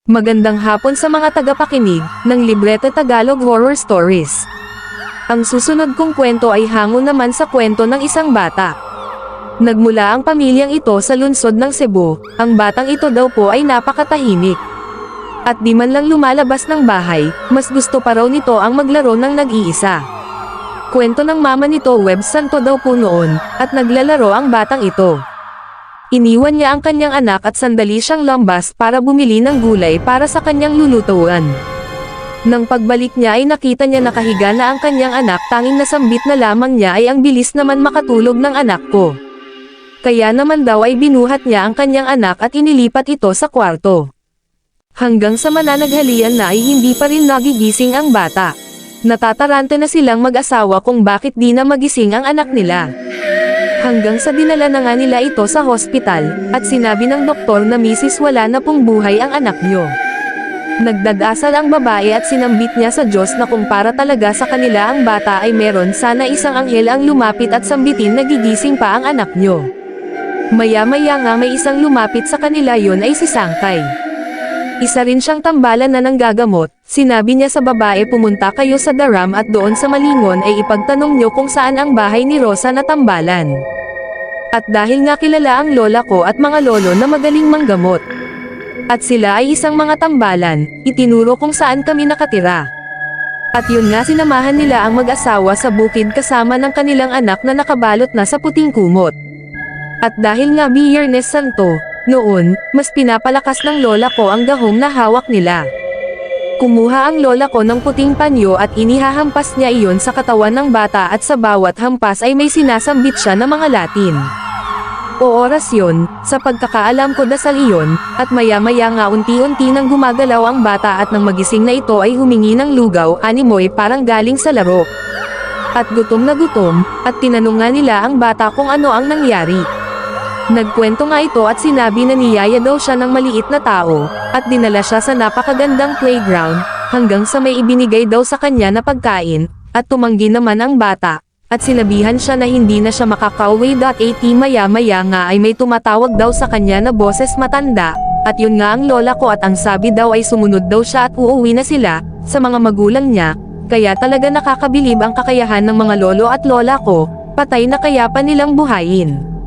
Magandang hapon sa mga tagapakinig ng Libreta Tagalog Horror Stories. Ang susunod kong kwento ay hango naman sa kwento ng isang bata. Nagmula ang pamilyang ito sa lungsod ng Cebu. Ang batang ito daw po ay napakatahimik. At di man lang lumalabas ng bahay, mas gusto pa raw nito ang maglaro ng nag-iisa. Kwento ng mama nito, Web Santo daw po noon, at naglalaro ang batang ito. Iniwan niya ang kanyang anak at sandali siyang lambas para bumili ng gulay para sa kanyang lulutuan. Nang pagbalik niya ay nakita niya nakahiga na ang kanyang anak, tanging nasambit na lamang niya ay ang bilis naman makatulog ng anak ko. Kaya naman daw ay binuhat niya ang kanyang anak at inilipat ito sa kwarto. Hanggang sa mananaghalian na ay hindi pa rin nagigising ang bata. Natatarante na silang mag-asawa kung bakit di na magising ang anak nila. Hanggang sa dinala na nga nila ito sa hospital, at sinabi ng doktor na misis wala na pong buhay ang anak nyo. Nagdadasal ang babae at sinambit niya sa Diyos na kung para talaga sa kanila ang bata ay meron, sana isang anghel ang lumapit at sambitin na gigising pa ang anak nyo. Maya-maya nga may isang lumapit sa kanila, yon ay si Sangkay. Isa rin siyang tambalan na nanggagamot. Sinabi niya sa babae, pumunta kayo sa Daram at doon sa Malingon ay ipagtanong nyo kung saan ang bahay ni Rosa na tambalan. At dahil nga kilala ang lola ko at mga lolo na magaling manggamot, at sila ay isang mga tambalan, itinuro kung saan kami nakatira. At yun nga, sinamahan nila ang mag-asawa sa bukid kasama ng kanilang anak na nakabalot na sa puting kumot. At dahil nga Biyernes Santo, noon, mas pinapalakas ng lola ko ang gahong na hawak nila. Kumuha ang lola ko ng puting panyo at inihahampas niya iyon sa katawan ng bata at sa bawat hampas ay may sinasambit siya na mga Latin. O oras yon, sa pagkakaalam ko dasal iyon, at maya-maya nga unti-unti nang gumagalaw ang bata at nang magising na ito ay humingi ng lugaw, animoy parang galing sa laro. At gutom na gutom, at tinanong nga nila ang bata kung ano ang nangyari. Nagkwento nga ito at sinabi na niyaya daw siya ng maliit na tao, at dinala siya sa napakagandang playground, hanggang sa may ibinigay daw sa kanya na pagkain, at tumanggi naman ang bata, at sinabihan siya na hindi na siya makakauwi. At maya-maya nga ay may tumatawag daw sa kanya na boses matanda, at yun nga ang lola ko, at ang sabi daw ay sumunod daw siya at uuwi na sila, sa mga magulang niya. Kaya talaga nakakabilib ang kakayahan ng mga lolo at lola ko, patay na kaya pa nilang buhayin.